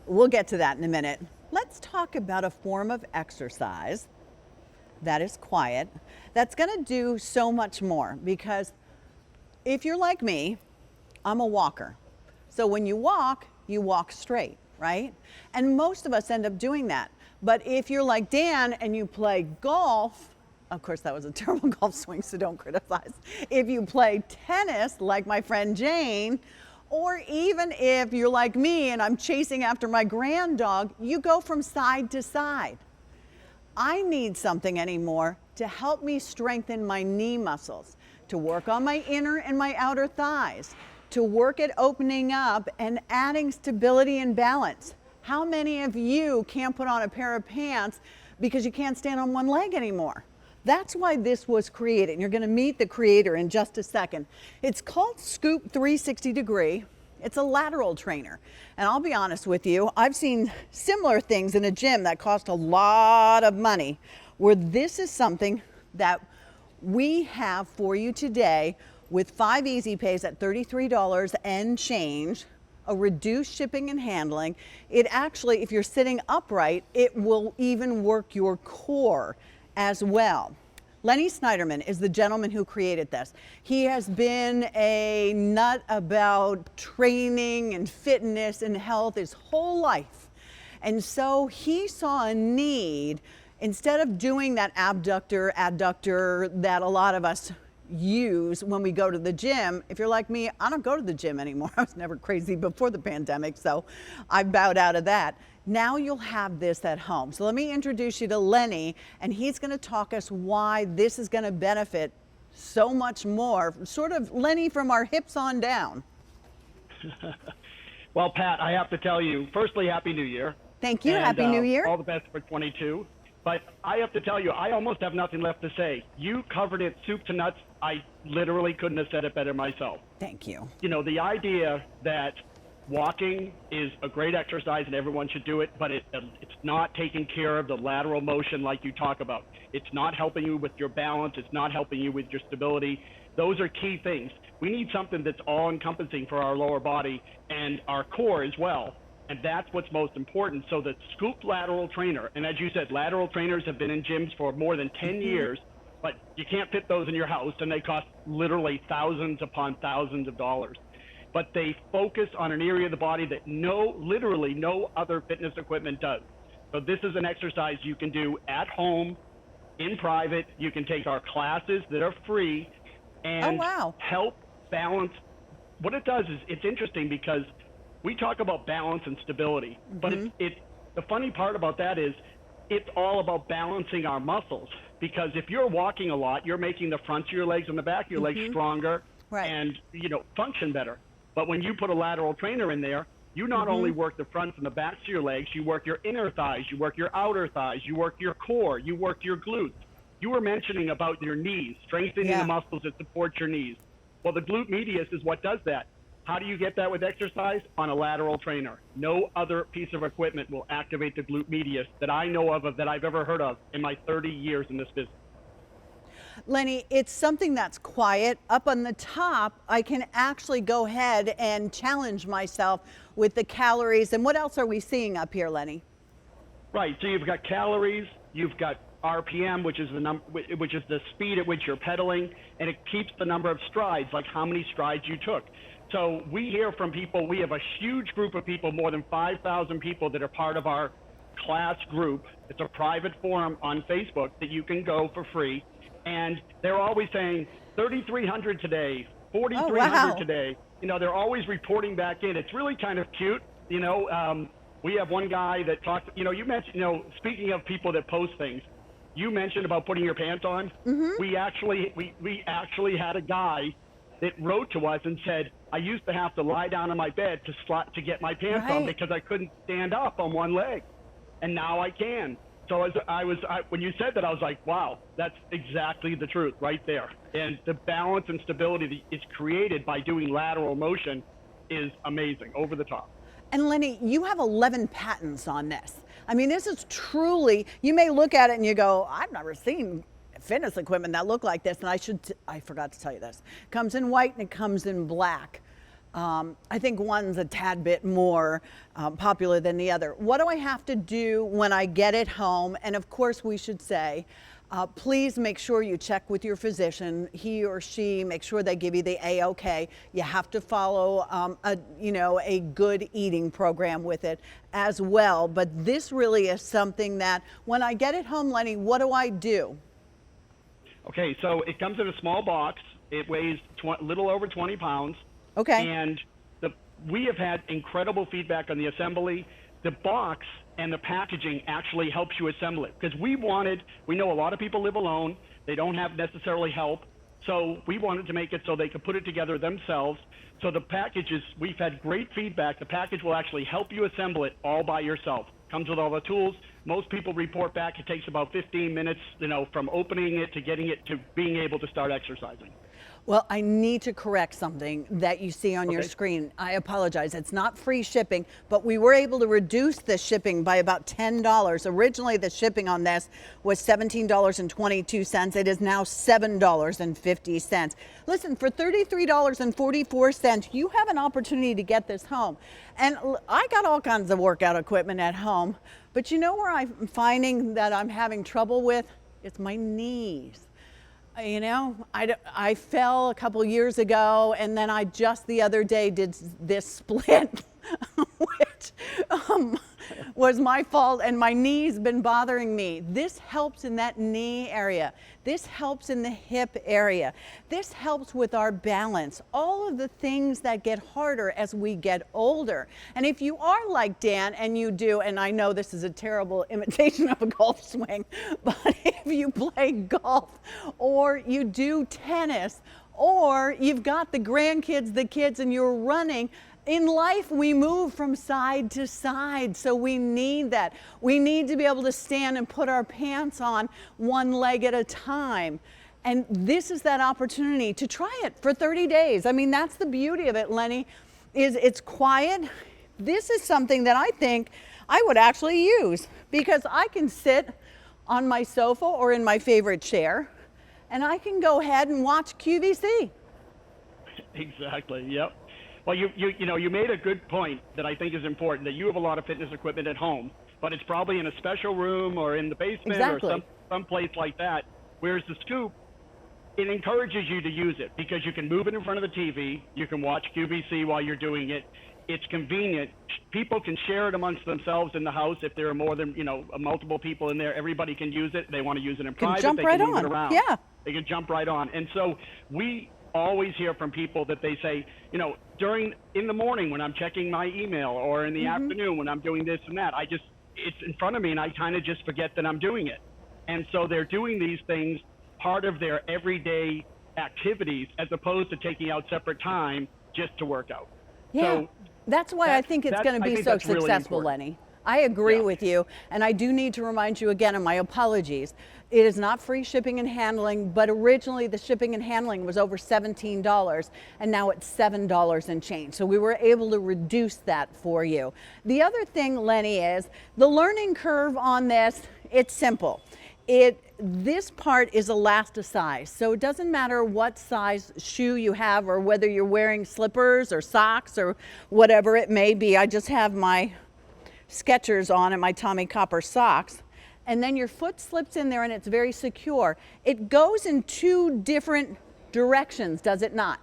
We'll get to that in a minute. Let's talk about a form of exercise that is quiet, that's gonna do so much more, because if you're like me, I'm a walker. So when you walk straight, right? And most of us end up doing that. But if you're like Dan and you play golf, of course that was a terrible golf swing, so don't criticize. If you play tennis, like my friend Jane, or even if you're like me and I'm chasing after my grand dog, you go from side to side. I need something anymore to help me strengthen my knee muscles, to work on my inner and my outer thighs, to work at opening up and adding stability and balance. How many of you can't put on a pair of pants because you can't stand on one leg anymore? That's why this was created. And you're gonna meet the creator in just a second. It's called Scoop 360 Degree. It's a lateral trainer. And I'll be honest with you, I've seen similar things in a gym that cost a lot of money, where this is something that we have for you today with 5 easy pays at $33 and change, a reduced shipping and handling. It actually, if you're sitting upright, it will even work your core as well. Lenny Snyderman is the gentleman who created this. He has been a nut about training and fitness and health his whole life. And so he saw a need, instead of doing that abductor, adductor that a lot of us use when we go to the gym. If you're like me, I don't go to the gym anymore. I was never crazy before the pandemic, so I bowed out of that. Now you'll have this at home. So let me introduce you to Lenny, and he's gonna talk us why this is gonna benefit so much more, sort of Lenny from our hips on down. Well, Pat, I have to tell you, firstly, Happy New Year. Thank you, Happy New Year. All the best for 22. But I have to tell you, I almost have nothing left to say. You covered it soup to nuts. I literally couldn't have said it better myself. Thank you. You know, the idea that walking is a great exercise and everyone should do it, but it's not taking care of the lateral motion like you talk about. It's not helping you with your balance. It's not helping you with your stability. Those are key things. We need something that's all-encompassing for our lower body and our core as well. And that's what's most important. So the Scoop Lateral Trainer, and as you said, lateral trainers have been in gyms for more than 10 years, but you can't fit those in your house, and they cost literally thousands upon thousands of dollars. But they focus on an area of the body that literally no other fitness equipment does. So this is an exercise you can do at home, in private. You can take our classes that are free and help balance. What it does is, it's interesting because we talk about balance and stability, but the funny part about that is it's all about balancing our muscles, because if you're walking a lot, you're making the fronts of your legs and the back of your legs stronger and, you know, function better. But when you put a lateral trainer in there, you not only work the fronts and the backs of your legs, you work your inner thighs, you work your outer thighs, you work your core, you work your glutes. You were mentioning about your knees, strengthening the muscles that support your knees. Well, the glute medius is what does that. How do you get that with exercise? On a lateral trainer. No other piece of equipment will activate the glute medius that I know of that I've ever heard of in my 30 years in this business. Lenny, it's something that's quiet. Up on the top, I can actually go ahead and challenge myself with the calories. And what else are we seeing up here, Lenny? Right, so you've got calories, you've got RPM, which is the speed at which you're pedaling, and it keeps the number of strides, like how many strides you took. So we hear from people, we have a huge group of people, more than 5,000 people that are part of our class group. It's a private forum on Facebook that you can go for free. And they're always saying 3,300 today, 4,300 today. You know, they're always reporting back in. It's really kind of cute. You know, we have one guy that talked, you know, you mentioned, you know, speaking of people that post things, you mentioned about putting your pants on. We actually had a guy that wrote to us and said, I used to have to lie down on my bed to get my pants on because I couldn't stand up on one leg, and now I can. So when you said that, I was like, wow, that's exactly the truth right there. And the balance and stability that is created by doing lateral motion is amazing, over the top. And Lenny, you have 11 patents on this. I mean, this is truly, you may look at it and you go, I've never seen fitness equipment that look like this. And I forgot to tell you this. It comes in white and it comes in black. I think one's a tad bit more popular than the other. What do I have to do when I get it home? And of course, we should say, please make sure you check with your physician. He or she, make sure they give you the A-OK. You have to follow a good eating program with it as well. But this really is something that when I get it home, Lenny, what do I do? Okay, so it comes in a small box. It weighs a little over 20 pounds. Okay. And we have had incredible feedback on the assembly. The box and the packaging actually helps you assemble it, because we know a lot of people live alone. They don't have necessarily help. So we wanted to make it so they could put it together themselves. So the packages, we've had great feedback. The package will actually help you assemble it all by yourself. Comes with all the tools. Most people report back it takes about 15 minutes, from opening it to getting it to being able to start exercising. Well, I need to correct something that you see on your screen. I apologize. It's not free shipping, but we were able to reduce the shipping by about $10. Originally, the shipping on this was $17.22. It is now $7.50. Listen, for $33.44, you have an opportunity to get this home. And I got all kinds of workout equipment at home, but you know where I'm finding that I'm having trouble with? It's my knees. I fell a couple years ago, and then I just the other day did this split, which was my fault, and my knee's been bothering me. This helps in that knee area. This helps in the hip area. This helps with our balance, all of the things that get harder as we get older. And if you are like Dan, and you do, and I know this is a terrible imitation of a golf swing, but if you play golf or you do tennis or you've got the grandkids, the kids, and you're running, in life, we move from side to side, so we need that. We need to be able to stand and put our pants on one leg at a time. And this is that opportunity to try it for 30 days. I mean, that's the beauty of it, Lenny, is it's quiet. This is something that I think I would actually use, because I can sit on my sofa or in my favorite chair, and I can go ahead and watch QVC. Exactly, yep. Well, you made a good point that I think is important, that you have a lot of fitness equipment at home, but it's probably in a special room or in the basement or some place like that. Whereas the Scoop, it encourages you to use it because you can move it in front of the TV, you can watch QVC while you're doing it. It's convenient. People can share it amongst themselves in the house if there are more than, multiple people in there. Everybody can use it. They want to use it in private. Jump right on. Move it around. Yeah. They can jump right on. And so we always hear from people that they say, in the morning when I'm checking my email, or in the afternoon when I'm doing this and that, it's in front of me and I kind of just forget that I'm doing it. And so they're doing these things part of their everyday activities, as opposed to taking out separate time just to work out. Yeah, so that's why I think it's going to be so successful, really, Lenny. I agree with you, and I do need to remind you again, and my apologies, it is not free shipping and handling, but originally the shipping and handling was over $17, and now it's $7 and change. So we were able to reduce that for you. The other thing, Lenny, is the learning curve on this. It's simple. This part is elasticized, so it doesn't matter what size shoe you have or whether you're wearing slippers or socks or whatever it may be. I just have my Skechers on and my Tommy Copper socks, and then your foot slips in there and it's very secure. It goes in two different directions, does it not?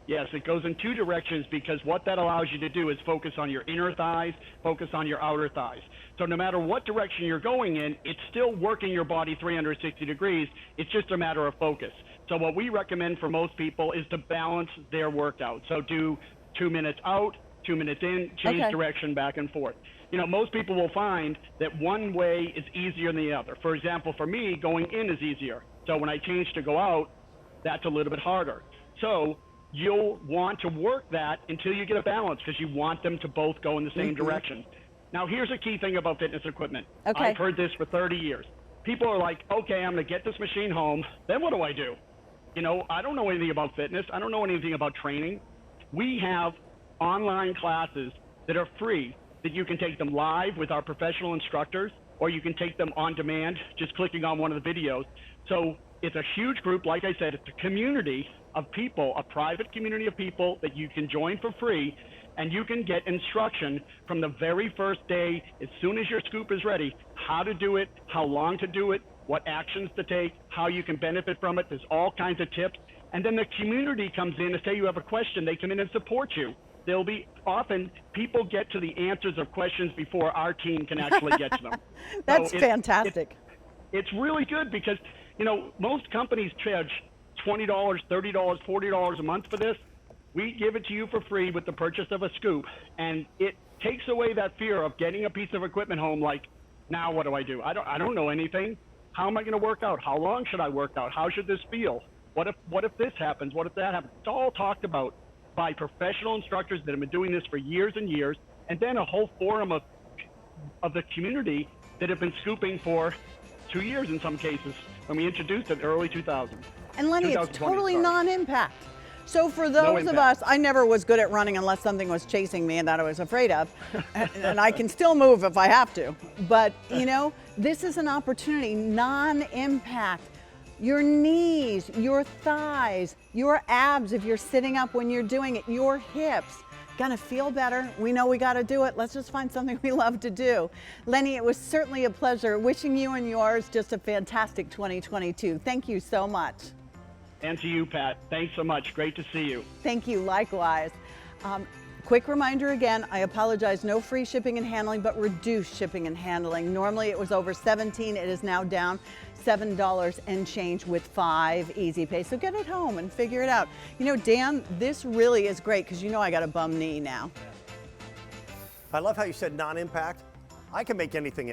Yes, it goes in two directions, because what that allows you to do is focus on your inner thighs, focus on your outer thighs. So no matter what direction you're going in, it's still working your body 360 degrees. It's just a matter of focus. So what we recommend for most people is to balance their workout. So do 2 minutes out, 2 minutes in, change direction back and forth. Most people will find that one way is easier than the other. For example, for me, going in is easier. So when I change to go out, that's a little bit harder. So you'll want to work that until you get a balance, because you want them to both go in the same direction. Now, here's a key thing about fitness equipment. I've heard this for 30 years. People are like, okay, I'm going to get this machine home. Then what do I do? I don't know anything about fitness. I don't know anything about training. We have online classes that are free, that you can take them live with our professional instructors, or you can take them on demand, just clicking on one of the videos. So it's a huge group. Like I said, it's a community of people, a private community of people that you can join for free, and you can get instruction from the very first day, as soon as your scoop is ready, how to do it, how long to do it, what actions to take, how you can benefit from it. There's all kinds of tips. And then the community comes in and say you have a question, they come in and support you. There'll be often people get to the answers of questions before our team can actually get to them. That's So fantastic. it's really good because, you know, most companies charge $20, $30, $40 a month for this. We give it to you for free with the purchase of a scoop, and it takes away that fear of getting a piece of equipment home like, now what do? I don't know anything. How am I going to work out? How long should I work out? How should this feel? What if this happens? What if that happens? It's all talked about by professional instructors that have been doing this for years and years, and then a whole forum of the community that have been scooping for 2 years in some cases when we introduced it in early 2000. And Lenny, it's 2020, totally sorry. non-impact. So for those of us, impact. I never was good at running unless something was chasing me and that I was afraid of. And I can still move if I have to. But, you know, this is an opportunity, non-impact. Your knees, your thighs, your abs, if you're sitting up when you're doing it, your hips, gonna feel better. We know we gotta do it. Let's just find something we love to do. Lenny, it was certainly a pleasure. Wishing you and yours just a fantastic 2022. Thank you so much. And to you, Pat, thanks so much. Great to see you. Thank you, likewise. Quick reminder again, I apologize, no free shipping and handling, but reduced shipping and handling. Normally it was over $17, it is now down $7 and change with 5 easy pay. So get it home and figure it out. You know, Dan, this really is great because you know I got a bum knee now. I love how you said non-impact. I can make anything